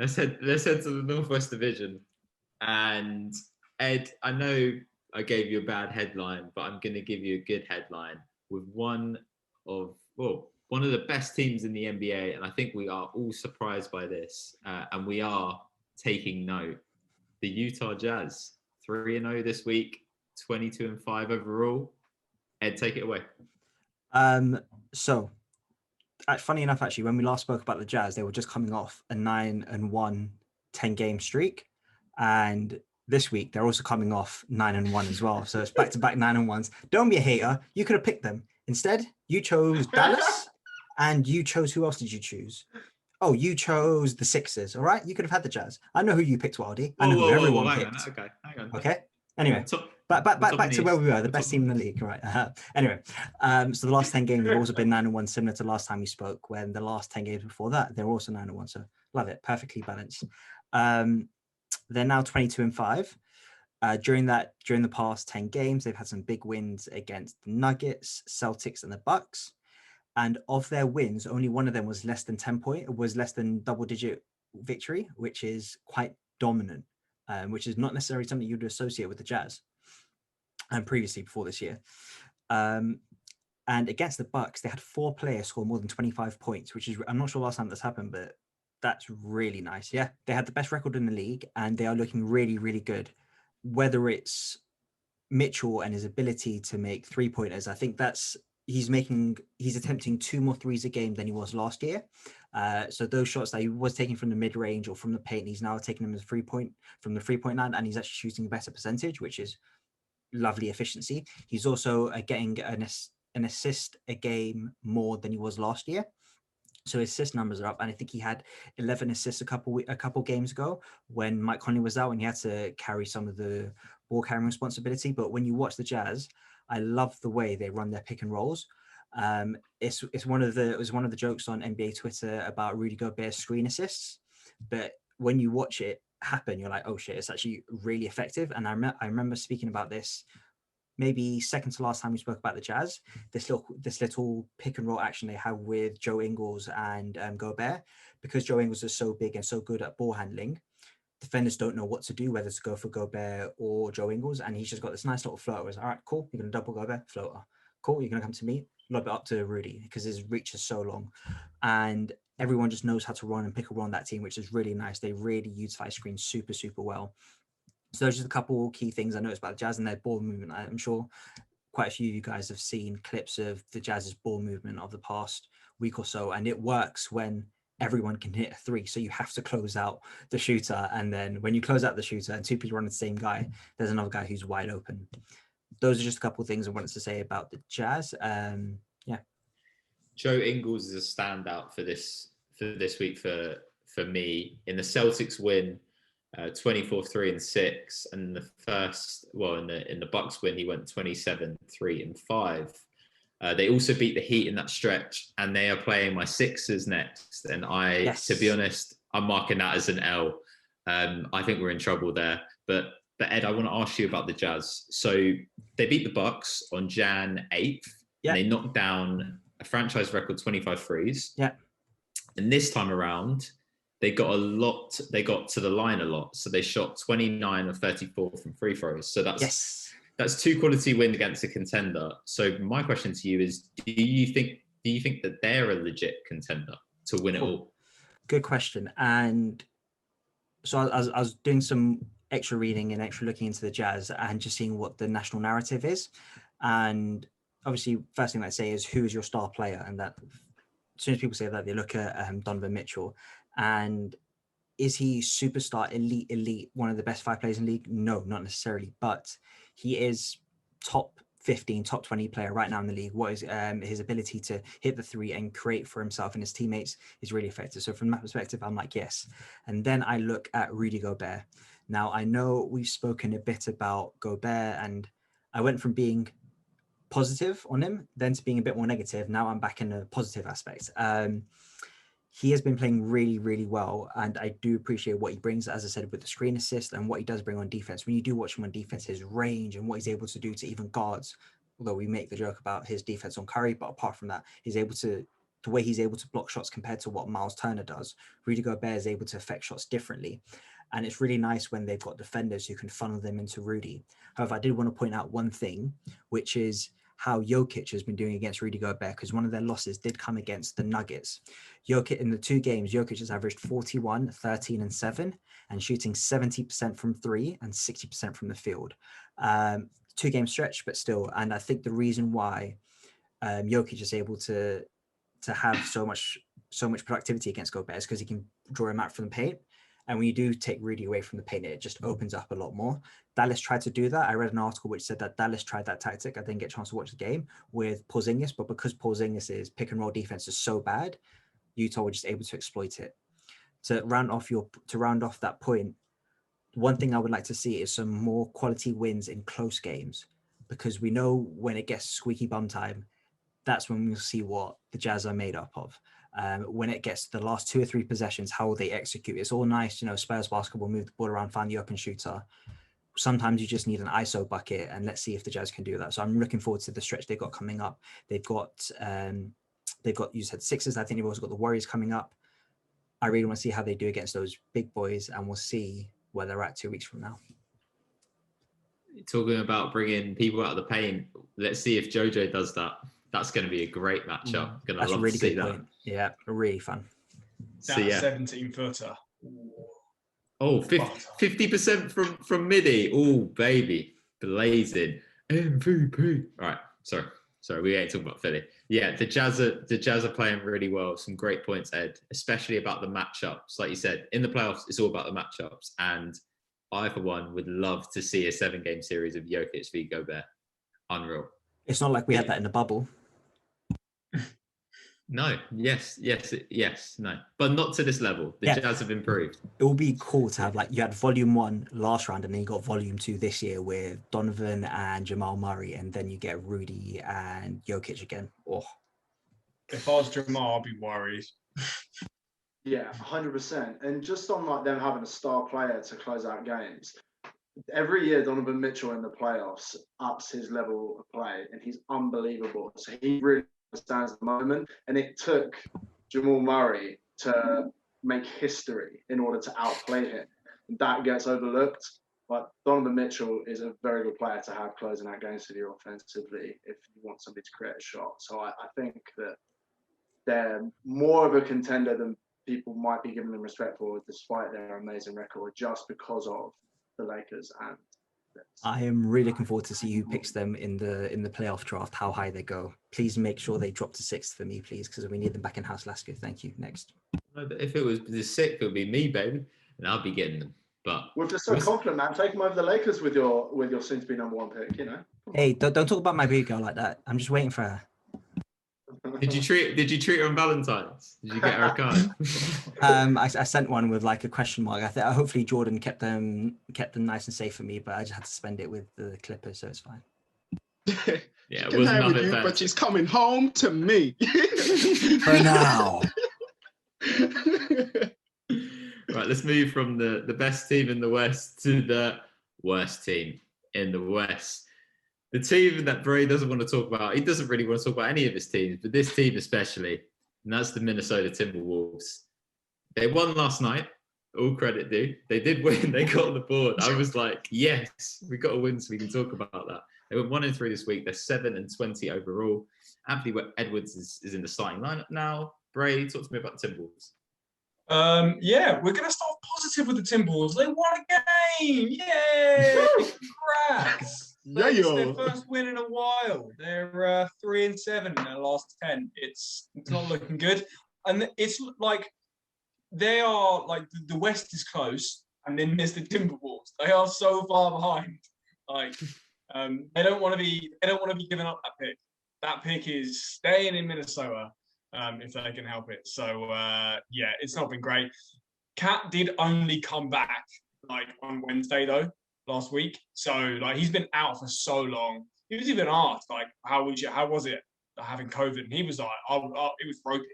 let's head to the Northwest Division. And Ed, I know I gave you a bad headline, but I'm going to give you a good headline with one of the best teams in the NBA, and I think we are all surprised by this, and we are taking note. The Utah Jazz, 3-0 this week, 22-5 overall. Ed, take it away. So, funny enough, actually, when we last spoke about the Jazz, they were just coming off a 9-1 10-game streak, and this week they're also coming off 9-1 as well. So it's back-to-back 9-1s. Don't be a hater. You could have picked them. Instead, you chose Dallas, and you chose, who else did you choose? Oh, you chose the Sixers. All right, you could have had the Jazz. I know who you picked, Wildy. I know who everyone picked. Hang on. Okay. Anyway, back to where we were, the best team in the league, right? Anyway, so the last 10 games have also been 9-1, similar to last time we spoke, when the last 10 games before that, they were also 9-1. So love it, perfectly balanced. They're now 22-5. During the past 10 games, they've had some big wins against the Nuggets, Celtics, and the Bucks. And of their wins, only one of them was less than double-digit victory, which is quite dominant. Which is not necessarily something you'd associate with the Jazz, and previously before this year. And against the Bucks, they had 4 players score more than 25 points, which is, I'm not sure last time that's happened, but that's really nice. Yeah, they had the best record in the league, and they are looking really, really good. Whether it's Mitchell and his ability to make 3-pointers, I think he's attempting 2 more threes a game than he was last year. So those shots that he was taking from the mid-range or from the paint, he's now taking them as from the 3-point line, and he's actually shooting a better percentage, which is lovely efficiency. He's also getting an assist a game more than he was last year. So his assist numbers are up, and I think he had 11 assists a couple games ago when Mike Conley was out and he had to carry some of the ball carrying responsibility. But when you watch the Jazz, I love the way they run their pick and rolls. It was one of the jokes on NBA Twitter about Rudy Gobert's screen assists, but when you watch it happen, you're like, oh shit, it's actually really effective. And I remember speaking about this maybe second to last time we spoke about the Jazz, this little pick and roll action they have with Joe Ingles and Gobert, because Joe Ingles is so big and so good at ball handling. Defenders don't know what to do, whether to go for Gobert or Joe Ingles, and he's just got this nice little floater. It's all right, cool, you're going to double Gobert, floater. Cool, you're going to come to me, lob it up to Rudy, because his reach is so long. And everyone just knows how to run and pick and roll on that team, which is really nice. They really utilize screens super, super well. So those are just a couple key things I noticed about the Jazz and their ball movement. I'm sure quite a few of you guys have seen clips of the Jazz's ball movement of the past week or so, and it works when everyone can hit a 3. So you have to close out the shooter, and then when you close out the shooter and 2 people run the same guy, there's another guy who's wide open. Those are just a couple of things I wanted to say about the Jazz. Yeah. Joe Ingles is a standout for this week for me. In the Celtics win, 24-3-6, and in the Bucks win, he went 27-3-5. They also beat the Heat in that stretch, and they are playing my Sixers next. And to be honest, I'm marking that as an L. I think we're in trouble there. But Ed, I want to ask you about the Jazz. So they beat the Bucks on Jan 8th, and they knocked down a franchise record 25 threes. Yeah. And this time around, they got to the line a lot. So they shot 29 of 34 from free throws. So that's 2 quality wins against a contender. So my question to you is, do you think that they're a legit contender to win it all? Good question. And so I was doing some extra reading and extra looking into the Jazz and just seeing what the national narrative is. And obviously, first thing I say is, who is your star player? And that, as soon as people say that, they look at Donovan Mitchell. And is he superstar, elite, one of the best 5 players in the league? No, not necessarily. But he is top 15, top 20 player right now in the league. What is his ability to hit the 3 and create for himself and his teammates is really effective. So from that perspective, I'm like, yes. And then I look at Rudy Gobert. Now, I know we've spoken a bit about Gobert, and I went from being positive on him then to being a bit more negative. Now I'm back in a positive aspect. He has been playing really, really well, and I do appreciate what he brings, as I said, with the screen assist and what he does bring on defense. When you do watch him on defense, his range and what he's able to do to even guards, although we make the joke about his defense on Curry, but apart from that, he's able to the way he's able to block shots compared to what Miles Turner does. Rudy Gobert is able to affect shots differently. And it's really nice when they've got defenders who can funnel them into Rudy. However, I did want to point out one thing, which is how Jokic has been doing against Rudy Gobert, because one of their losses did come against the Nuggets. Jokic, in the 2 games, Jokic has averaged 41, 13, and 7, and shooting 70% from 3 and 60% from the field. 2-game stretch, but still. And I think the reason why Jokic is able to have so much productivity against Gobert is because he can draw him out from the paint. And when you do take Rudy away from the paint, it just opens up a lot more. Dallas tried to do that. I read an article which said that Dallas tried that tactic. I didn't get a chance to watch the game with Porzingis, but because Porzingis' pick and roll defense is so bad, Utah were just able to exploit it. To round off that point, one thing I would like to see is some more quality wins in close games, because we know when it gets squeaky bum time, that's when we'll see what the Jazz are made up of. When it gets to the last 2 or 3 possessions, how will they execute? It's all nice, Spurs basketball, move the ball around, find the open shooter. Sometimes you just need an ISO bucket, and let's see if the Jazz can do that. So I'm looking forward to the stretch they've got coming up. They've got, you said Sixers. I think they've also got the Warriors coming up. I really want to see how they do against those big boys, and we'll see where they're at 2 weeks from now. Talking about bringing people out of the paint, let's see if JoJo does that. That's going to be a great matchup. That's a really good point. Yeah, really fun. That 17-footer. Oh, 50% from midi. Oh, baby. Blazing. MVP. All right. Sorry. We ain't talking about Philly. Yeah, the Jazz are playing really well. Some great points, Ed, especially about the matchups. Like you said, in the playoffs, it's all about the matchups. And I, for one, would love to see a 7-game series of Jokic v Gobert. Unreal. It's not like we had that in the bubble. No, yes, no, but not to this level. The Jazz have improved. It will be cool to have, you had volume 1 last round, and then you got volume 2 this year with Donovan and Jamal Murray, and then you get Rudy and Jokic again. Oh, if I was Jamal, I'd be worried. Yeah, 100%. And just on them having a star player to close out games, every year Donovan Mitchell in the playoffs ups his level of play, and he's unbelievable. So he really understands the moment, and it took Jamal Murray to make history in order to outplay him. And that gets overlooked, but Donovan Mitchell is a very good player to have closing out games for you offensively if you want somebody to create a shot. So I think that they're more of a contender than people might be giving them respect for, despite their amazing record, just because of the Lakers. And I am really looking forward to see who picks them in the playoff draft, how high they go. Please make sure they drop to 6th for me, please, because we need them back in house. Lasco, thank you. Next. If it was the 6th, it would be me, baby, and I'll be getting them. But we're just so confident, man. Take them over the Lakers with your soon-to-be number 1 pick. Hey, don't talk about my baby girl like that. I'm just waiting for her. Did you treat her on Valentine's? Did you get her a card? I sent one with a question mark. I think hopefully Jordan kept them nice and safe for me, but I just had to spend it with the Clippers, so it's fine. Yeah, it was none of that. But she's coming home to me. For now. Right, let's move from the best team in the West to the worst team in the West. The team that Bray doesn't want to talk about, he doesn't really want to talk about any of his teams, but this team especially, and that's the Minnesota Timberwolves. They won last night, all credit due. They did win, they got on the board. I was like, yes, we got a win so we can talk about that. They went 1-3 this week. They're 7-20 overall. Anthony Edwards is in the starting lineup now. Bray, talk to me about the Timberwolves. Yeah, we're going to start positive with the Timberwolves. They won a game! Yay! Congrats! It's their first win in a while. They're 3-7 in their last 10. It's not looking good, and it's they are the West is close, and then there's the Timberwolves. They are so far behind. They don't want to be giving up that pick. That pick is staying in Minnesota if they can help it. So yeah, it's not been great. Cat did only come back on Wednesday though. Last week, so he's been out for so long. He was even asked how was it having COVID, and he was like, it was ropey.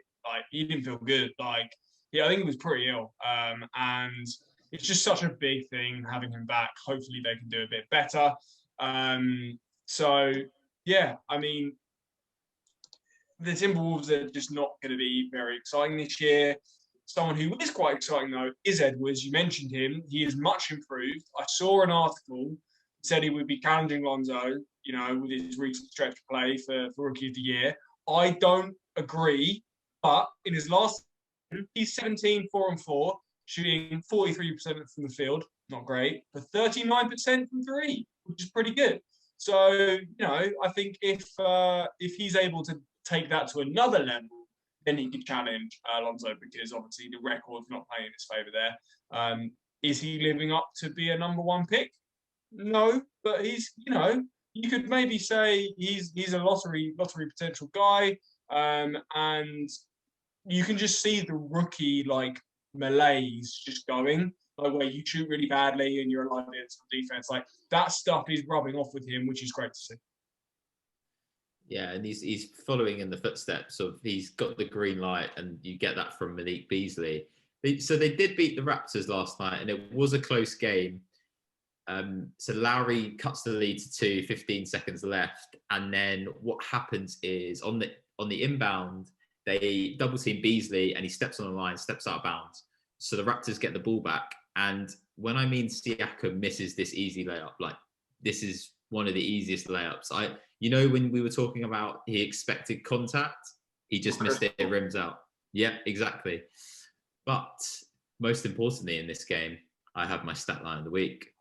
He didn't feel good. I think he was pretty ill. And it's just such a big thing having him back. Hopefully they can do a bit better. So yeah, I mean, the Timberwolves are just not going to be very exciting this year. Someone who is quite exciting, though, is Edwards. You mentioned him. He is much improved. I saw an article that said he would be challenging Lonzo, with his recent stretch play for Rookie of the Year. I don't agree, but in his last season, he's 17, 4-4, shooting 43% from the field. Not great, but 39% from three, which is pretty good. So, I think if he's able to take that to another level, then he could challenge Alonso, because obviously the record's not playing in his favour there. Is he living up to be a number one pick? No, but he's, you could maybe say he's a lottery potential guy, and you can just see the rookie malaise just going, where you shoot really badly and you're a liability on defense. That stuff is rubbing off with him, which is great to see. Yeah, and he's following in the footsteps of, he's got the green light, and you get that from Malik Beasley. So they did beat the Raptors last night, and it was a close game. So Lowry cuts the lead to 2, 15 seconds left, and then what happens is on the inbound, they double team Beasley, and he steps on the line, steps out of bounds. So the Raptors get the ball back, and when I mean Siakam misses this easy layup, this is one of the easiest layups. When we were talking about he expected contact, he just missed it, rims out. Yeah, exactly. But most importantly in this game, I have my stat line of the week.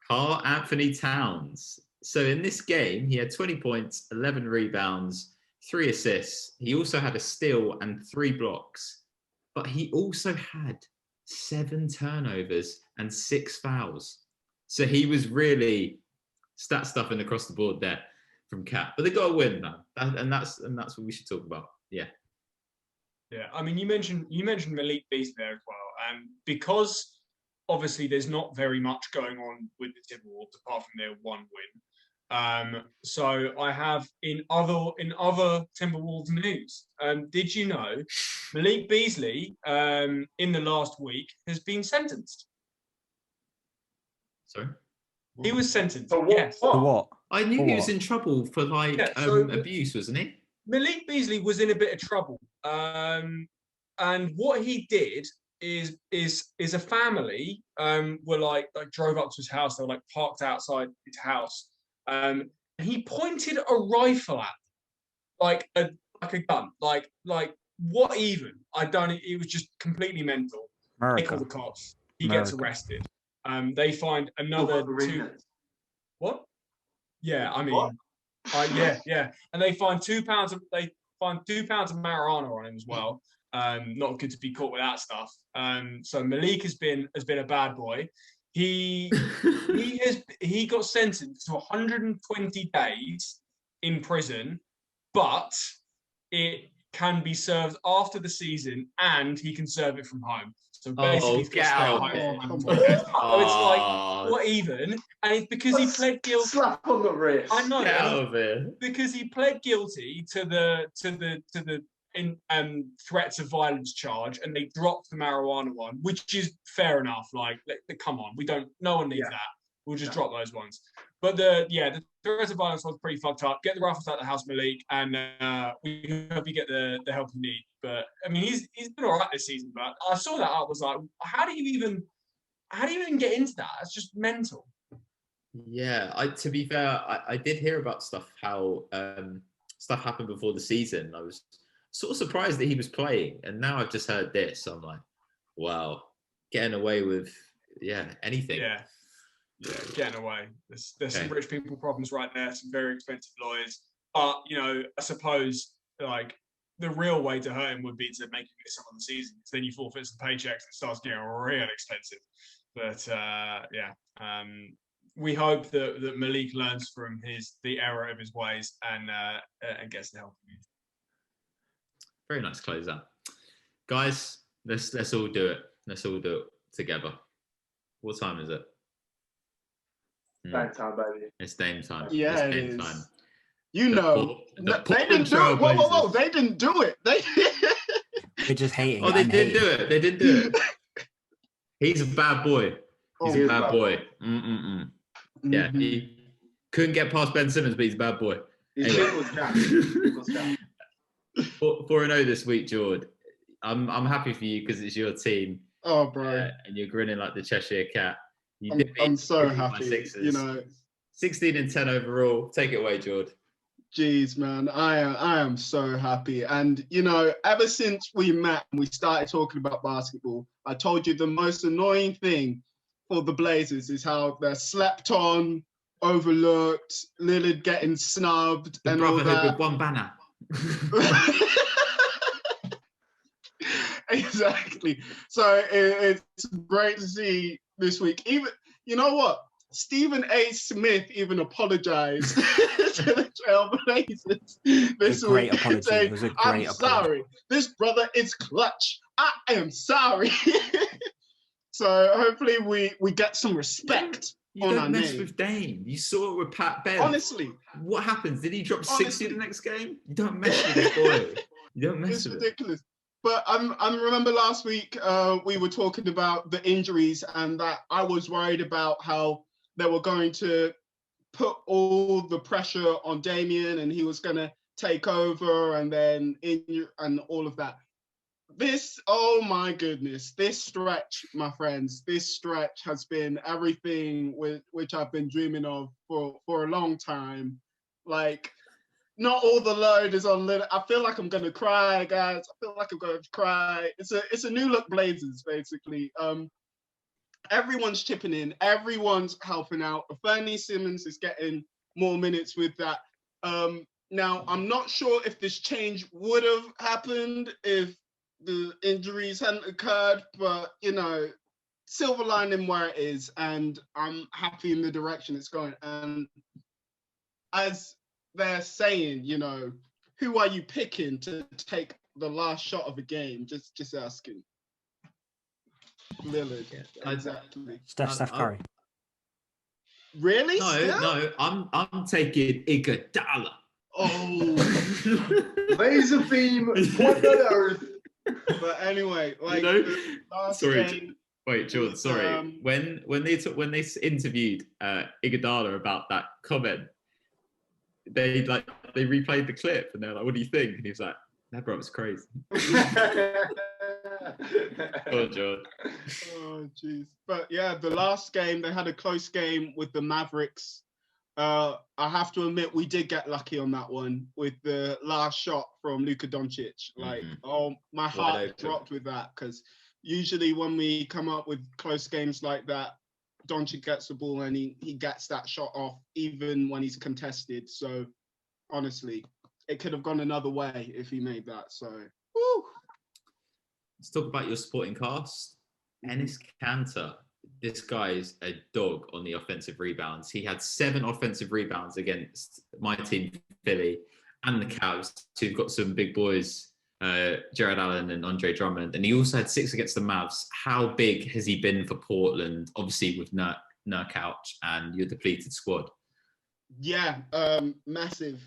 Karl Anthony Towns. So in this game, he had 20 points, 11 rebounds, 3 assists. He also had a steal and 3 blocks. But he also had 7 turnovers and 6 fouls. So he was really stat stuffing across the board there from Cat. But they got a win, man. And that's what we should talk about. Yeah. Yeah. I mean, you mentioned Malik Beasley there as well. And because obviously there's not very much going on with the Timberwolves apart from their one win. So I have in other Timberwolves news. Did you know Malik Beasley in the last week has been sentenced? Sorry? He was sentenced. For what? Yes. For what? I knew he was in trouble for abuse, wasn't he? Malik Beasley was in a bit of trouble. And what he did is a family were drove up to his house. They were parked outside his house. And he pointed a rifle at a gun. What even? I don't. It was just completely mental. America. They call the cops. He gets arrested. They find another 2. What? Yeah, I mean, yeah. And they find 2 pounds of marijuana on him as well. Not good to be caught with that stuff. So Malik has been a bad boy. He got sentenced to 120 days in prison, but it can be served after the season, and he can serve it from home. So basically, he's going to stay at home. So it's what even? And it's because he pled guilty. Slap on the wrist. I know. Get out of here. Because he pled guilty to the threats of violence charge, and they dropped the marijuana one, which is fair enough. Come on, no one needs that. We'll just drop those ones. But the threats of violence was pretty fucked up. Get the rifles out of the house, Malik, and we hope you get the help you need. But I mean, he's been all right this season. But I saw that, I was like, how do you even get into that? It's just mental. Yeah, to be fair, I did hear about how stuff happened before the season. I was sort of surprised that he was playing, and now I've just heard this. I'm like, wow, getting away with anything. Yeah, getting away. There's some rich people problems right there. Some very expensive lawyers. But I suppose the real way to hurt him would be to make him miss some of the season. Because then you forfeit some paychecks and it starts getting real expensive. But we hope that Malik learns from the error of his ways and gets the help he needs. Very nice close out, guys. Let's all do it. Let's all do it together. What time is it? Dame time, baby. It's Dame time. Yeah, it's Dame time. They didn't do it. Whoa! They didn't do it. They're just hating. Oh, they did do it. They did do it. He's a bad boy. He's a bad boy. Yeah, he couldn't get past Ben Simmons, but he's a bad boy. He's People's Jack. People's Jack. 4-0 this week, Jord. I'm happy for you because it's your team. Oh, bro. And you're grinning like the Cheshire Cat. I'm so happy. 16 and 10 overall. Take it away, Jord. Jeez, man, I am so happy. And, ever since we met and we started talking about basketball, I told you the most annoying thing for the Blazers is how they're slept on, overlooked, Lillard getting snubbed, the and all that. with one banner. Exactly. So it's great to see this week. Even, you know what? Stephen A. Smith even apologized to the Trailblazers this great week. Apology. Saying, It was a great I'm apology. sorry. This brother is clutch. I am sorry. So hopefully we get some respect. You don't mess with Dame. You saw it with Pat Bev. Honestly. What happens? Did he drop 60 the next game? You don't mess with this boy. You don't mess with it. It's ridiculous. But I remember last week we were talking about the injuries and that I was worried about how they were going to put all the pressure on Damian and he was going to take over and then and all of that. Oh my goodness, this stretch, my friends, this stretch has been everything which I've been dreaming of for a long time. Like, not all the load is on Lillard. I feel like I'm gonna cry, guys. I feel like I'm gonna cry. It's a new look Blazers, basically. Everyone's chipping in, everyone's helping out. Fernie Simmons is getting more minutes with that. Now, I'm not sure if this change would have happened if the injuries hadn't occurred, but, silver lining where it is, and I'm happy in the direction it's going. And as they're saying, who are you picking to take the last shot of a game? Just asking. Lillard, exactly. Steph Curry. Really? No, I'm taking Iguodala. Oh, laser beam, point on earth. But anyway, Wait, George. Sorry. When they interviewed Iguodala about that comment, they replayed the clip and they're like, "What do you think?" And he was like, "That bro was crazy." Oh, George. Oh, jeez. But yeah, the last game they had a close game with the Mavericks. I have to admit, we did get lucky on that one with the last shot from Luka Doncic. Like, my heart dropped with that because usually when we come up with close games like that, Doncic gets the ball and he gets that shot off even when he's contested. So, honestly, it could have gone another way if he made that. So, woo. Let's talk about your supporting cast. Enes Kanter. This guy is a dog on the offensive rebounds. He had 7 offensive rebounds against my team, Philly, and the Cavs, who've got some big boys, Jared Allen and Andre Drummond. And he also had 6 against the Mavs. How big has he been for Portland, obviously with Nurk out and your depleted squad? Yeah, massive.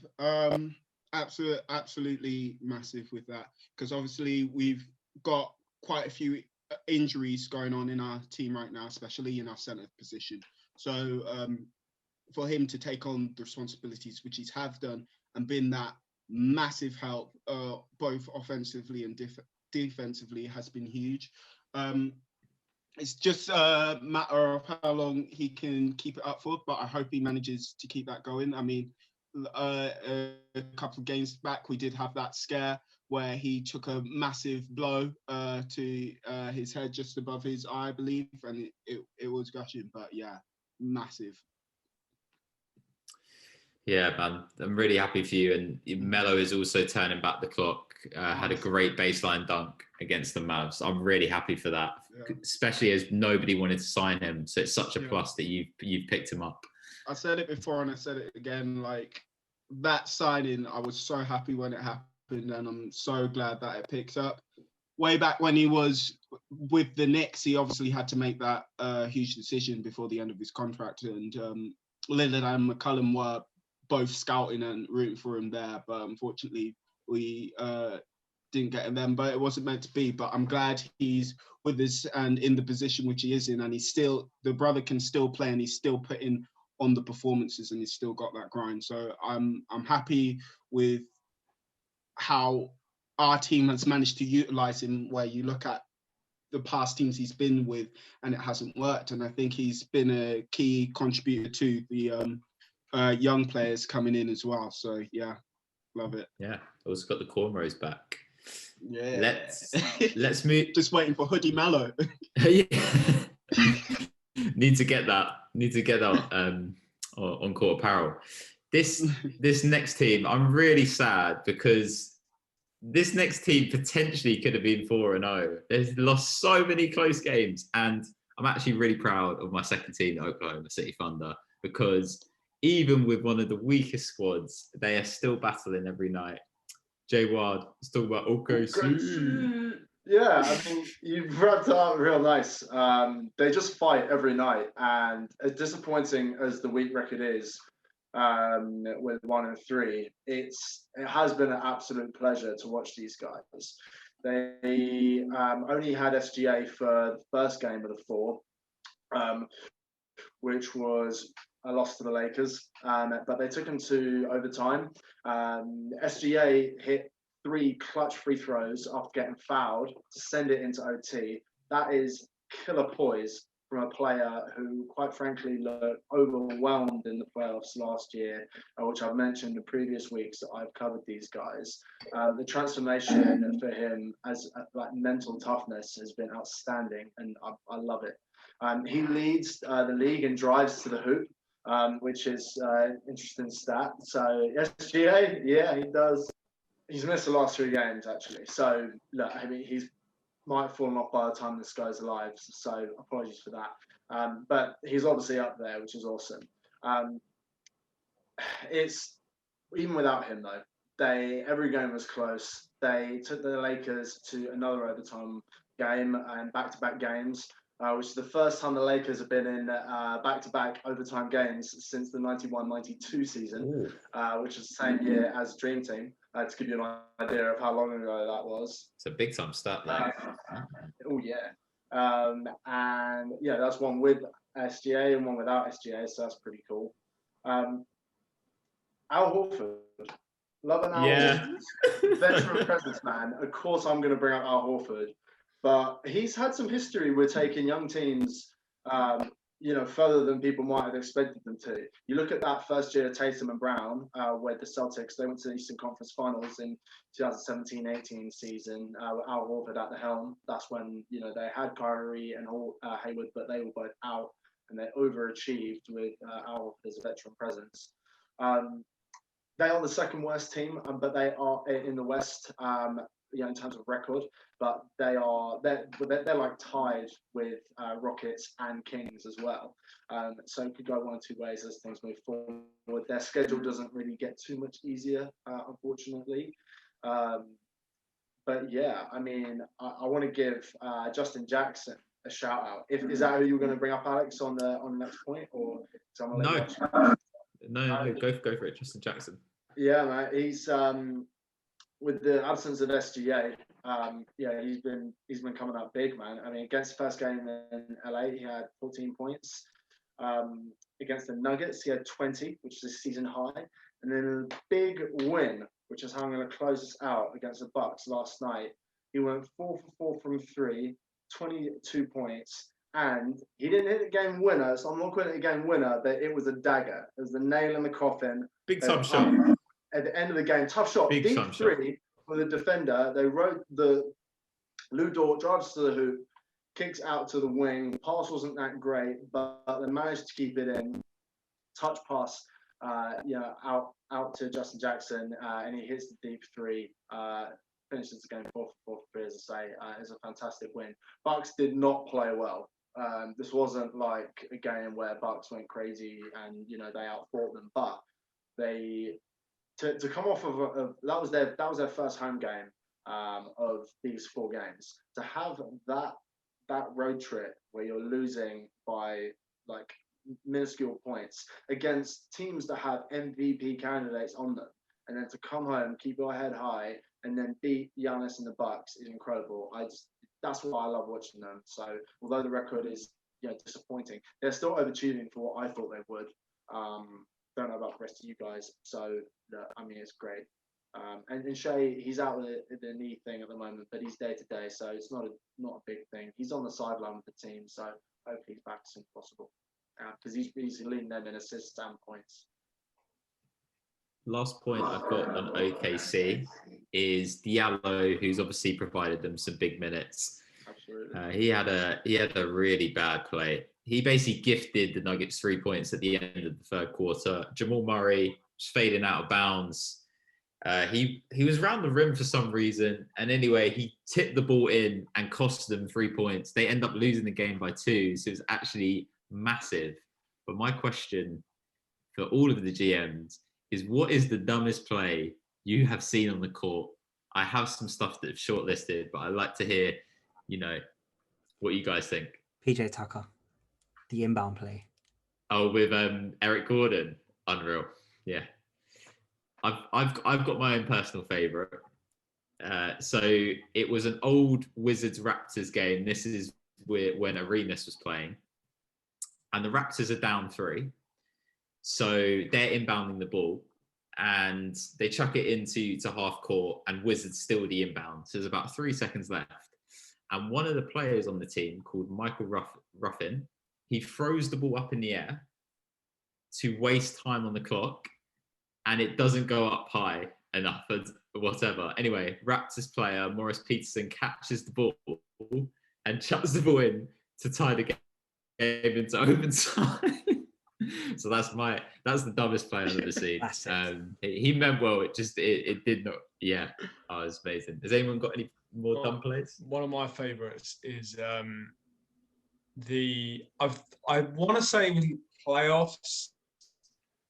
Absolutely massive with that. Because obviously we've got quite a few injuries going on in our team right now, especially in our center position. So for him to take on the responsibilities which he's have done and been that massive help, both offensively and defensively, has been huge. It's just a matter of how long he can keep it up for, but I hope he manages to keep that going. I mean, a couple of games back, we did have that scare where he took a massive blow to his head just above his eye, I believe, and it was gushing, but yeah, massive. Yeah, man, I'm really happy for you. And Melo is also turning back the clock. Had a great baseline dunk against the Mavs. I'm really happy for that, especially as nobody wanted to sign him. So it's such a plus that you've picked him up. I said it before and I said it again, like that signing, I was so happy when it happened and I'm so glad that it picks up. Way back when he was with the Knicks, he obviously had to make that huge decision before the end of his contract, and Lillard and McCollum were both scouting and rooting for him there, but unfortunately we didn't get them, but it wasn't meant to be. But I'm glad he's with us and in the position which he is in, and he's still, the brother can still play and he's still putting on the performances, and he's still got that grind. So I'm happy with how our team has managed to utilize him, where you look at the past teams he's been with and it hasn't worked. And I think he's been a key contributor to the young players coming in as well. So yeah, love it. Yeah, also got the cornrows back. Yeah. Let's move. Just waiting for Hoodie Mallow. Need to get that on court apparel. This next team, I'm really sad because this next team potentially could have been 4-0. They've lost so many close games, and I'm actually really proud of my second team, the Oklahoma City Thunder, because even with one of the weakest squads, they are still battling every night. Jay Ward, let's talk about OKC. Yeah, I mean, you've wrapped it up real nice. They just fight every night, and as disappointing as the week record is, with 1-3, it has been an absolute pleasure to watch these guys. They only had SGA for the first game of the 4, which was a loss to the Lakers, but they took them to overtime. SGA hit 3 clutch free throws after getting fouled to send it into OT. That is killer poise from a player who, quite frankly, looked overwhelmed in the playoffs last year, which I've mentioned in previous weeks that I've covered these guys. The transformation for him as like mental toughness has been outstanding, and I love it. He leads the league in drives to the hoop, which is an interesting stat. So SGA, yeah, he does. He's missed the last 3 games, actually. So, look, I mean, he's might have fallen off by the time this guy's alive. So, apologies for that. But he's obviously up there, which is awesome. It's even without him, though. Every game was close. They took the Lakers to another overtime game and back-to-back games, which is the first time the Lakers have been in back-to-back overtime games since the 91-92 season, which is the same year as Dream Team, to give you an idea of how long ago that was. It's a big-time stat, though. Oh, yeah. And, yeah, that's one with SGA and one without SGA, so that's pretty cool. Al Horford. Loving Al Horford. Veteran presence, man. Of course I'm going to bring up Al Horford. But he's had some history with taking young teams, further than people might have expected them to. You look at that first year of Tatum and Brown, where the Celtics, they went to the Eastern Conference Finals in 2017-18 season, with Al Horford at the helm. That's when, they had Kyrie and Hayward, but they were both out, and they overachieved with Al Horford as a veteran presence. They are the second worst team, but they are in the West, in terms of record, but they're like tied with Rockets and Kings as well. So it could go one or two ways as things move forward. Their schedule doesn't really get too much easier, unfortunately. But yeah, I mean, I want to give Justin Jackson a shout out. Is that who you were going to bring up, Alex, on the next point, or No, go for it, Justin Jackson. Yeah, man, he's with the absence of SGA, he's been coming up big, man. I mean, against the first game in LA, he had 14 points. Against the Nuggets, he had 20, which is a season high. And then a big win, which is how I'm going to close this out, against the Bucks last night. He went 4 for 4 from 3, 22 points. And he didn't hit the game winner, so I'm not calling it a game winner, but it was a dagger. It was the nail in the coffin. Big time shot. At the end of the game, tough shot, deep three for the defender. They rode Lou Dort, drives to the hoop, kicks out to the wing. The pass wasn't that great, but they managed to keep it in. Touch pass, out to Justin Jackson, and he hits the deep 3. Finishes the game 4 for 4, as I say. It's a fantastic win. Bucks did not play well. This wasn't like a game where Bucks went crazy and they outfought them, but they. To come off of that was their first home game of these 4 games. To have that road trip where you're losing by like minuscule points against teams that have MVP candidates on them, and then to come home, keep your head high, and then beat Giannis and the Bucks is incredible. That's why I love watching them. So although the record is disappointing, they're still overachieving for what I thought they would. Don't know about the rest of you guys. So, I mean, it's great. And Shea, he's out with the knee thing at the moment, but he's day to day, so it's not a big thing. He's on the sideline with the team, so hopefully he's back as soon as possible. Because he's leading them in assists and points. Last point I've got on OKC is Diallo, who's obviously provided them some big minutes. Absolutely. He had a really bad play. He basically gifted the Nuggets 3 points at the end of the third quarter. Jamal Murray was fading out of bounds. He was around the rim for some reason, and anyway, he tipped the ball in and cost them 3 points. They end up losing the game by 2, so it was actually massive. But my question for all of the GMs is, what is the dumbest play you have seen on the court? I have some stuff that I've shortlisted, but I'd like to hear, what you guys think. PJ Tucker, the inbound play. Oh, with Eric Gordon, unreal. Yeah, I've got my own personal favorite. So it was an old Wizards Raptors game. This is when Arenas was playing, and the Raptors are down 3. So they're inbounding the ball, and they chuck it into half court, and Wizards steal the inbound. So there's about 3 seconds left. And one of the players on the team, called Michael Ruffin, he throws the ball up in the air to waste time on the clock, and it doesn't go up high enough or whatever. Anyway, Raptors player Morris Peterson catches the ball and chucks the ball in to tie the game into overtime. So that's the dumbest play I've ever seen. He meant well. It did not. Yeah, it was amazing. Has anyone got any more dumb plays? One of my favorites is I want to say in the playoffs,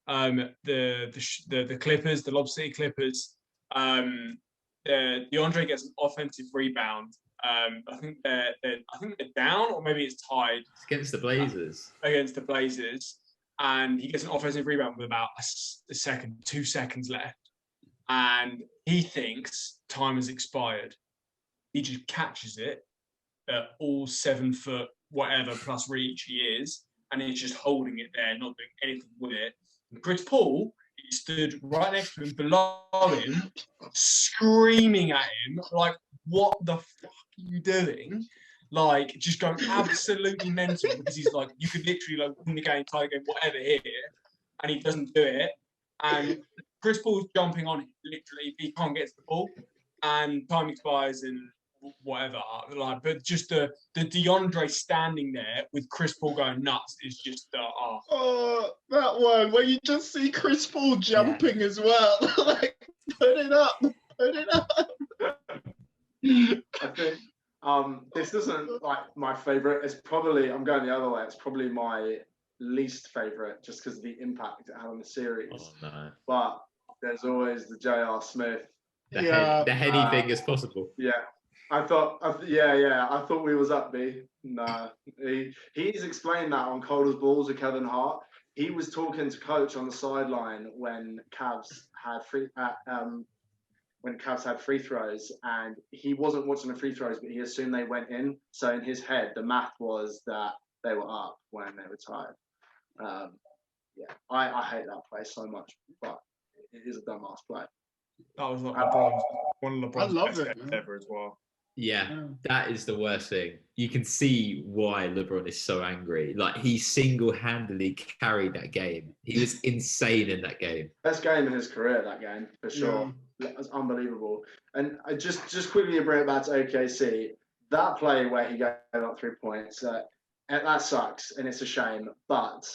the Clippers, the Lob City Clippers, DeAndre gets an offensive rebound. I think they're down, or maybe it's tied. It's against the Blazers. And he gets an offensive rebound with about 2 seconds left. And he thinks time has expired. He just catches it at all 7 foot, whatever, plus reach he is. And he's just holding it there, not doing anything with it. And Chris Paul, he stood right next to him, below him, screaming at him, like, what the fuck are you doing? Like, just going absolutely mental, because he's like, you could literally win the game, tie the game, whatever here, and he doesn't do it. And Chris Paul's jumping on it, literally, he can't get to the ball, and time expires and whatever. But just the DeAndre standing there with Chris Paul going nuts is just Oh, that one where you just see Chris Paul jumping as well. Like, put it up. I think this isn't like my favorite. It's probably, I'm going the other way. It's probably my least favorite, just because of the impact it had on the series. Oh, no. But there's always the J.R. Smith. The heady thing as possible. Yeah. I thought we was up, B. No. He's explained that on Cold as Balls with Kevin Hart. He was talking to coach on the sideline when Cavs had free throws, and he wasn't watching the free throws, but he assumed they went in. So in his head, the math was that they were up when they were tied. I hate that play so much, but it is a dumbass play. That was one of LeBron's best ever as well. Yeah, that is the worst thing. You can see why LeBron is so angry. Like, he single-handedly carried that game. He was insane in that game. Best game in his career, that game, for sure. Yeah. It was unbelievable. And I just quickly bring it back to OKC. That play where he gave up 3 points, that sucks, and it's a shame. But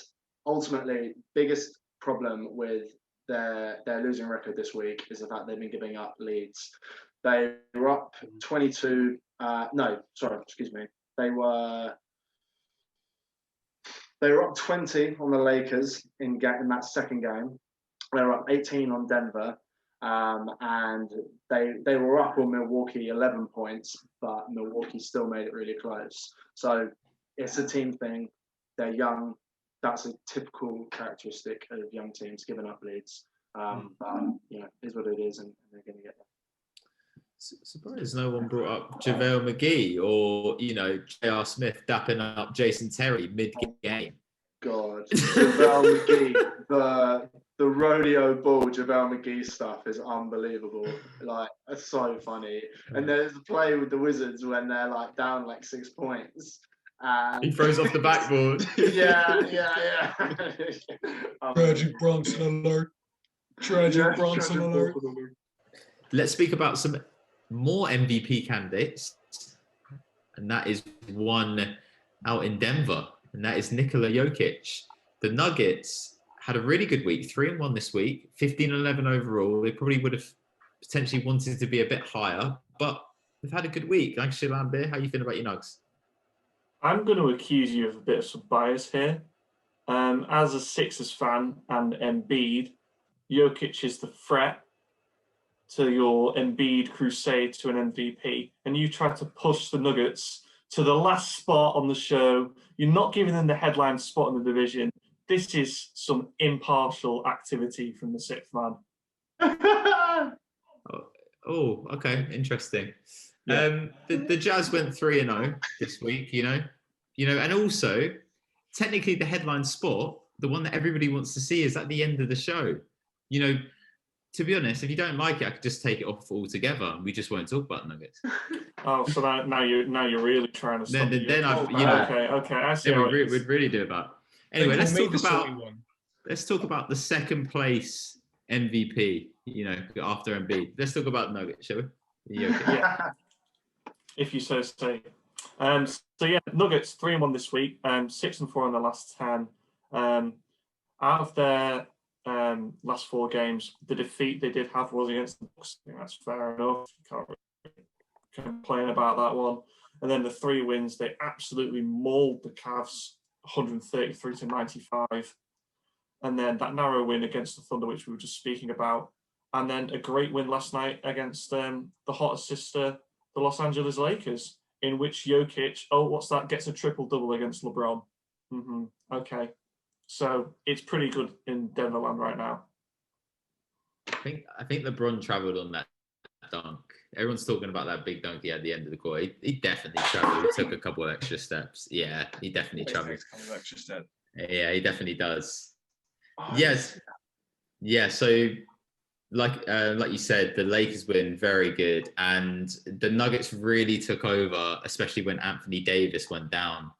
ultimately, biggest problem with their losing record this week is the fact they've been giving up leads. They were up 22. They were up 20 on the Lakers in that second game. They were up 18 on Denver, and they were up on Milwaukee 11 points, but Milwaukee still made it really close. So it's a team thing. They're young. That's a typical characteristic of young teams, giving up leads. But is what it is, and they're going to get there. Surprised no one brought up JaVale McGee or, J.R. Smith dapping up Jason Terry mid-game. God, JaVale McGee, the rodeo bull JaVale McGee stuff is unbelievable. Like, it's so funny. And there's the play with the Wizards when they're like down like 6 points. And he throws off the backboard. yeah. Tragic Bronson alert. Tragic Bronson alert. Let's speak about some more MVP candidates. And that is one out in Denver. And that is Nikola Jokic. The Nuggets had a really good week, 3-1 this week, 15-11 overall. They probably would have potentially wanted to be a bit higher, but they've had a good week. Actually, Lambert, how you feel about your Nugs? I'm going to accuse you of a bit of some bias here. As a Sixers fan and Embiid, Jokic is the threat to your Embiid crusade to an MVP, and you try to push the Nuggets to the last spot on the show. You're not giving them the headline spot in the division. This is some impartial activity from the sixth man. Oh, okay, interesting. Yeah. The Jazz went 3-0 this week, you know, and also technically the headline spot, the one that everybody wants to see, is at the end of the show. You know, to be honest, if you don't like it, I could just take it off altogether, and we just won't talk about Nuggets. Oh, so now you're really trying to stop me. Then I've, you know, okay, I see. Yeah, we'd really do about. Anyway, let's talk about the second place MVP. You know, after Embiid. Let's talk about Nuggets, shall we? Yeah. If you so say. So yeah, Nuggets 3-1 this week. 6-4 in the last 10. Out of their last 4 games, the defeat they did have was against the Bucks. I think that's fair enough. You can't really complain about that one. And then the 3 wins, they absolutely mauled the Cavs 133-95. And then that narrow win against the Thunder, which we were just speaking about. And then a great win last night against the hottest sister, the Los Angeles Lakers, in which Jokic, gets a triple-double against LeBron. Okay. So it's pretty good in Denverland right now. I think LeBron travelled on that dunk. Everyone's talking about that big dunk he had at the end of the court. He definitely travelled. He took a couple of extra steps. Yeah, he definitely travelled. Extra step. Yeah, he definitely does. Oh, Yes. Yeah, so like you said, the Lakers win, very good. And the Nuggets really took over, especially when Anthony Davis went down.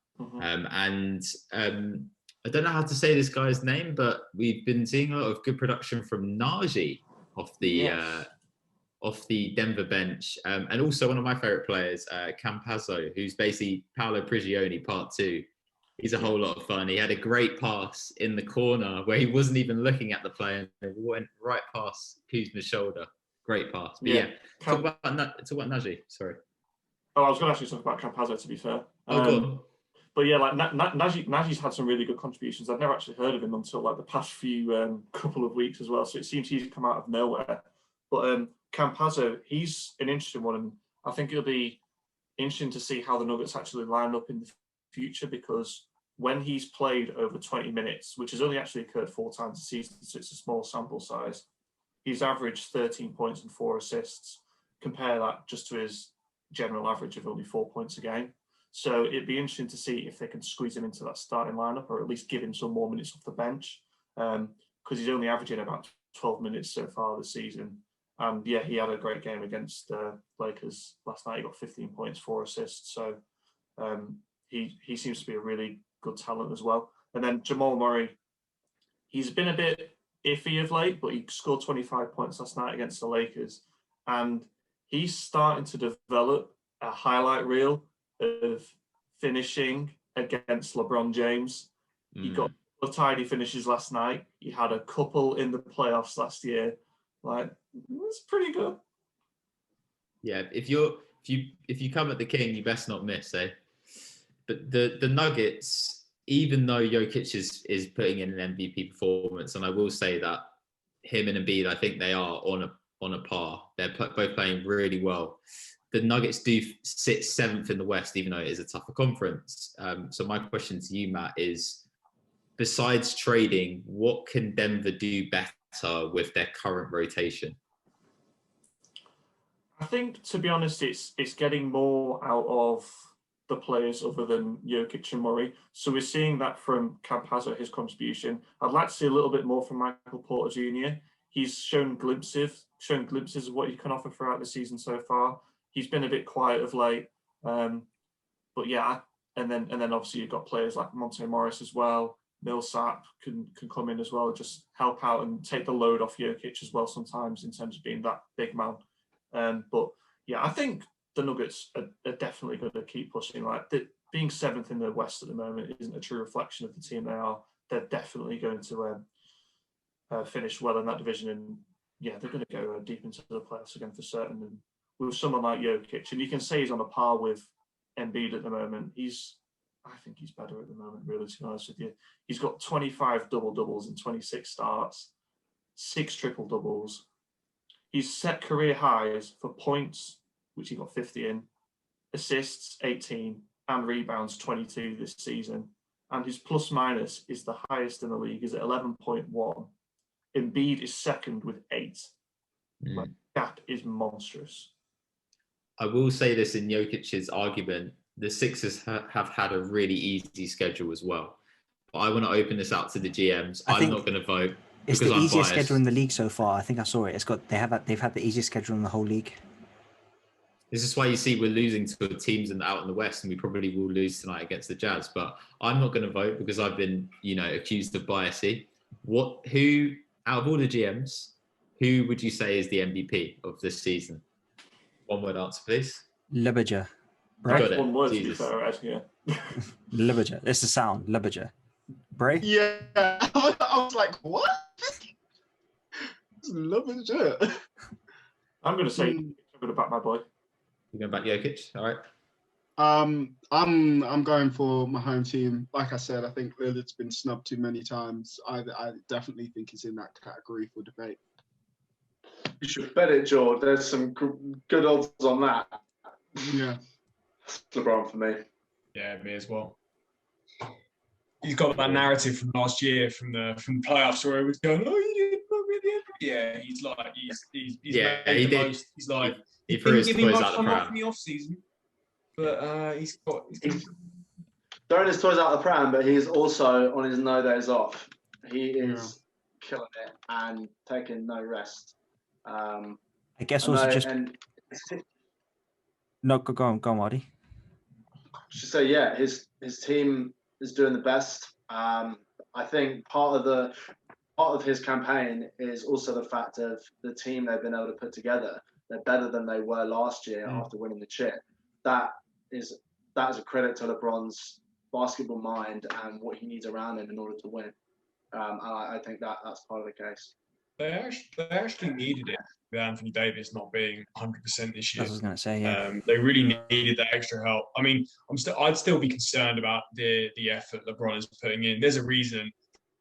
I don't know how to say this guy's name, but we've been seeing a lot of good production from Najee off the Denver bench. And also one of my favorite players, Campazzo, who's basically Paolo Prigioni part 2. He's a whole lot of fun. He had a great pass in the corner where he wasn't even looking at the player and it went right past Kuzma's shoulder. Great pass. But talk about Najee. Sorry. Oh, I was going to actually talk about Campazzo, to be fair. Go on. But yeah, like Najee's had some really good contributions. I've never actually heard of him until like the past few couple of weeks as well. So it seems he's come out of nowhere. But Campazzo, he's an interesting one, and I think it'll be interesting to see how the Nuggets actually line up in the future, because when he's played over 20 minutes, which has only actually occurred 4 times a season, so it's a small sample size, he's averaged 13 points and 4 assists. Compare that just to his general average of only 4 points a game. So it'd be interesting to see if they can squeeze him into that starting lineup, or at least give him some more minutes off the bench, because he's only averaging about 12 minutes so far this season. And yeah, he had a great game against the Lakers last night. He got 15 points, 4 assists. So he seems to be a really good talent as well. And then Jamal Murray, he's been a bit iffy of late, but he scored 25 points last night against the Lakers. And he's starting to develop a highlight reel of finishing against LeBron James. He got a couple of tidy finishes last night. He had a couple in the playoffs last year. Like, it's pretty good. Yeah, if you come at the king, you best not miss, eh? But the Nuggets, even though Jokic is putting in an MVP performance, and I will say that him and Embiid, I think they are on a par. They're both playing really well. The Nuggets do sit 7th in the West, even though it is a tougher conference. So my question to you, Matt, is, besides trading, what can Denver do better with their current rotation? I think, to be honest, it's getting more out of the players other than Jokic and Murray. So we're seeing that from Campazzo, his contribution. I'd like to see a little bit more from Michael Porter Jr. He's shown glimpses of what he can offer throughout the season so far. He's been a bit quiet of late, but yeah. And then obviously you've got players like Monte Morris as well. Millsap can come in as well, just help out and take the load off Jokic as well sometimes in terms of being that big man. But yeah, I think the Nuggets are definitely going to keep pushing. Like being 7th in the West at the moment isn't a true reflection of the team they are. They're definitely going to finish well in that division, and yeah, they're going to go deep into the playoffs again for certain. And with someone like Jokic, and you can say he's on a par with Embiid at the moment. I think he's better at the moment, really, to be honest with you. He's got 25 double-doubles in 26 starts, 6 triple-doubles. He's set career highs for points, which he got 50 in, assists 18, and rebounds 22 this season. And his plus-minus is the highest in the league, is at 11.1. Embiid is second with 8. Like, that is monstrous. I will say this in Jokic's argument, the Sixers have had a really easy schedule as well. But I want to open this out to the GMs. I'm not going to vote. It's the easiest schedule in the league so far. I think I saw it. They've had the easiest schedule in the whole league. This is why you see we're losing to teams out in the West, and we probably will lose tonight against the Jazz. But I'm not going to vote because I've been, accused of biasy. Who out of all the GMs, who would you say is the MVP of this season? One word answer, please. Lebeja. Right? Got it. One word, to be fair, right? Yeah. Lebeja. It's the sound. Lebeja. Bray? Yeah. I was like, what? Lebeja. I'm going to say, I'm going to back my boy. You're going to back Jokic? All right. I'm going for my home team. Like I said, I think Lillard's been snubbed too many times. I definitely think he's in that category for debate. You should bet it, George. There's some good odds on that. Yeah. LeBron for me. Yeah, me as well. He's got that narrative from last year, from the playoffs, where he was going, "Oh, you didn't put me in." Yeah, he's like, he's made the most. He's like, he didn't give me much time off in the off season, but he's throwing his toys out of the pram, but he's also on his no days off. He is killing it and taking no rest. I guess also just no, go on, Marty. Should say, yeah, his team is doing the best. I think part of his campaign is also the fact of the team they've been able to put together. They're better than they were last year after winning the chip. That is a credit to LeBron's basketball mind and what he needs around him in order to win. I think that's part of the case. They actually needed it with Anthony Davis not being 100% this year. I was going to say, yeah. They really needed that extra help. I mean, I'd still be concerned about the effort LeBron is putting in. There's a reason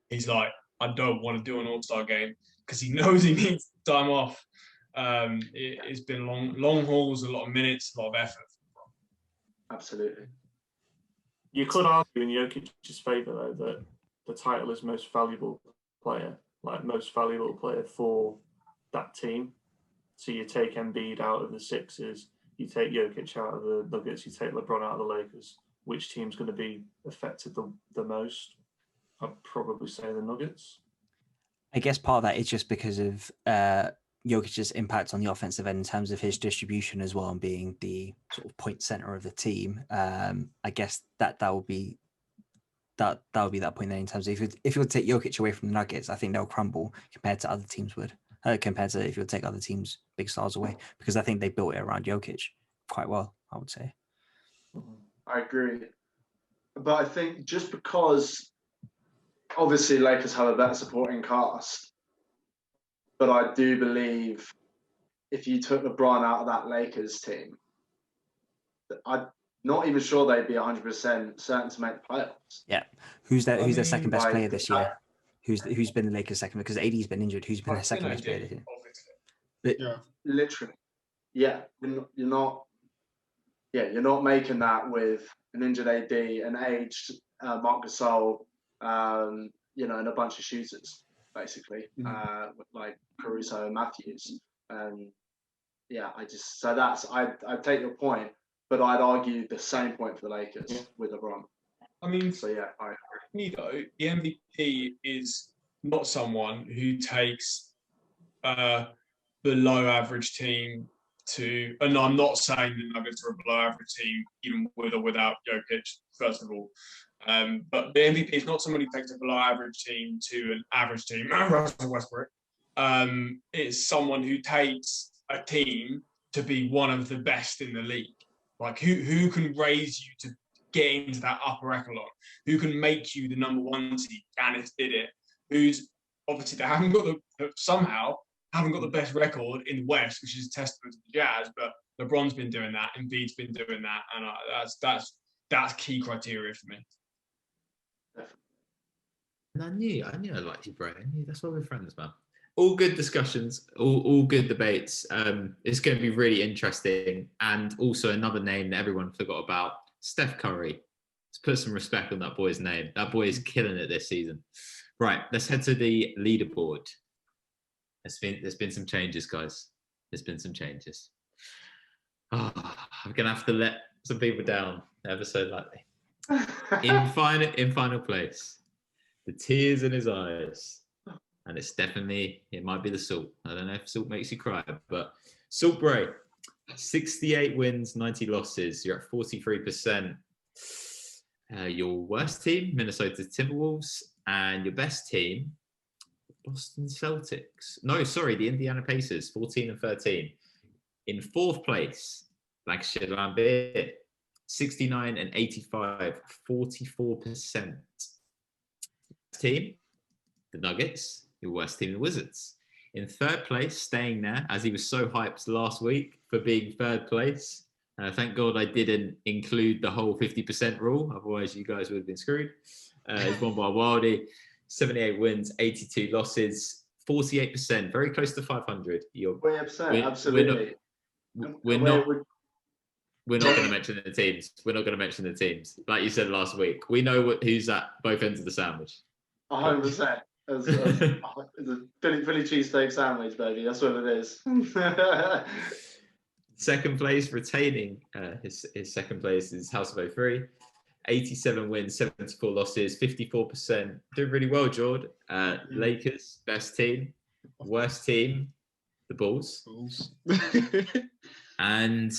he's like, I don't want to do an All-Star game because he knows he needs time off. It's been long hauls, a lot of minutes, a lot of effort. Absolutely. You could argue in Jokic's favour, though, that the title is most valuable player for that team. So you take Embiid out of the Sixers, you take Jokic out of the Nuggets, you take LeBron out of the Lakers. Which team's going to be affected the most? I'd probably say the Nuggets. I guess part of that is just because of Jokic's impact on the offensive end in terms of his distribution as well, and being the sort of point center of the team. I guess that would be that point there in terms of if you would take Jokic away from the Nuggets, I think they'll crumble compared to other teams would. Compared to if you would take other teams' big stars away, because I think they built it around Jokic quite well, I would say. I agree. But I think just because obviously Lakers have a better supporting cast, but I do believe if you took LeBron out of that Lakers team, I'm not even sure they'd be 100% certain to make the playoffs. Yeah. Who's their second best player this year? Who's been the Lakers' second? Because AD's been injured. Who's been their second best player this year? Yeah. Literally. Yeah. You're not making that with an injured AD, an aged Marc Gasol, and a bunch of shooters, basically, like Caruso and Matthews. I take your point, but I'd argue the same point for the Lakers with LeBron. I mean, so yeah, I agree. Me though, the MVP is not someone who takes below average team to, and I'm not saying the Nuggets are a below average team, even with or without Jokic, first of all. But the MVP is not someone who takes a below average team to an average team, Russell Westbrook. It's someone who takes a team to be one of the best in the league. Like who can raise you to get into that upper echelon? Who can make you the number one seed? Giannis did it. Who's obviously they haven't got the best record in the West, which is a testament to the Jazz. But LeBron's been doing that, Embiid's been doing that, and that's key criteria for me. And I knew I liked you, bro. I knew that's why we're friends, man. All good discussions, all good debates. It's going to be really interesting. And also another name that everyone forgot about, Steph Curry. Let's put some respect on that boy's name. That boy is killing it this season. Right, let's head to the leaderboard. There's been some changes, guys. There's been some changes. Oh, I'm going to have to let some people down ever so lightly. In final place, the tears in his eyes. And it might be the salt. I don't know if salt makes you cry, but Salt Bray, 68 wins, 90 losses. You're at 43%. Your worst team, Minnesota Timberwolves, and your best team, Boston Celtics. No, sorry, the Indiana Pacers, 14 and 13. In fourth place, Lancashire Lambert, 69 and 85, 44%. Team, the Nuggets, your worst team, the Wizards. In third place, staying there, as he was so hyped last week for being third place. Thank God I didn't include the whole 50% rule, otherwise you guys would have been screwed. It's won by Wildy, 78 wins, 82 losses, 48%, very close to 500. Absolutely. We're not going to mention the teams. We're not going to mention the teams. Like you said last week, we know who's at both ends of the sandwich. 100%. It's a Philly cheesesteak sandwich, baby. That's what it is. Second place, retaining his second place is House of 03. 87 wins, 74 losses, 54%. Doing really well, Jord. Lakers, best team. Worst team, the Bulls. And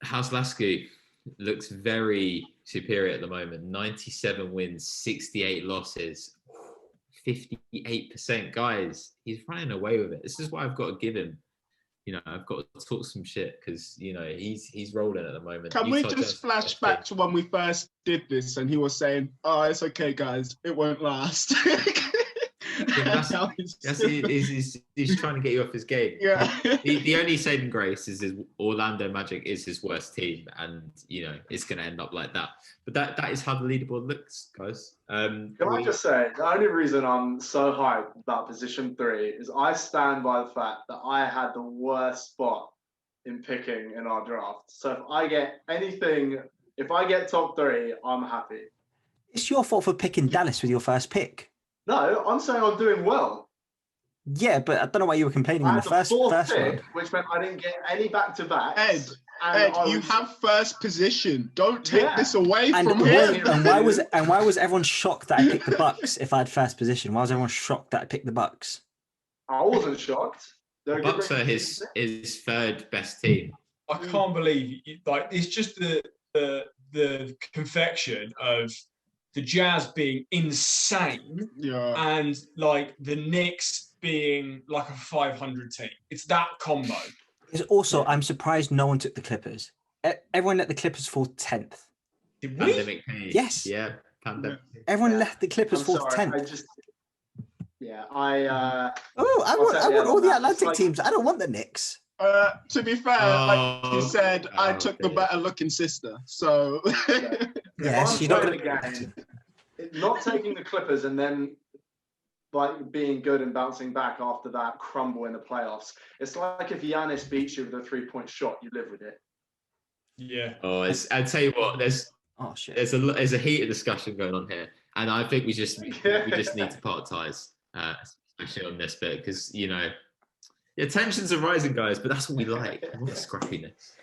House Lasky looks very superior at the moment. 97 wins, 68 losses, 58%. Guys, he's running away with it. This is why I've got to give him, I've got to talk some shit because, he's rolling at the moment. Can we just flash back to when we first did this and he was saying, oh, it's okay, guys, it won't last. He's trying to get you off his game. Yeah. The only saving grace is his Orlando Magic is his worst team, and it's going to end up like that. But that is how the leaderboard looks, guys. Can I just say the only reason I'm so hyped about position 3 is I stand by the fact that I had the worst spot in picking in our draft. So if I get top 3, I'm happy. It's your fault for picking Dallas with your first pick. No, I'm saying I'm doing well. Yeah, but I don't know why you were complaining in the first pick, round. Which meant I didn't get any back-to-backs. Ed, you have first position. Don't take this away from him. And why was everyone shocked that I picked the Bucks if I had first position? Why was everyone shocked that I picked the Bucks? I wasn't shocked. The Bucks are his third best team. I can't believe it's just the confection of the Jazz being insane, and the Knicks being like a 500 team. It's that combo. It's also, I'm surprised no one took the Clippers. Everyone let the Clippers fall 10th. Did we? Pandemic paid. Yes. Yeah. Pandemic. Everyone left the Clippers fall 10th. I want all the Atlantic teams. I don't want the Knicks. To be fair, like you said, I took the better looking sister. So yes, you don't. Not taking the Clippers and then being good and bouncing back after that crumble in the playoffs. It's like if Giannis beats you with a 3-point shot, you live with it. Yeah. Oh, I'll tell you what. There's a heated discussion going on here, and I think we just need to part ties, especially on this bit, because tensions are rising, guys. But that's what we like. We want scrappiness.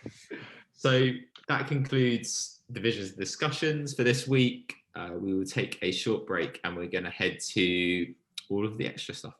So that concludes Divisions discussions for this week. We will take a short break and we're going to head to all of the extra stuff.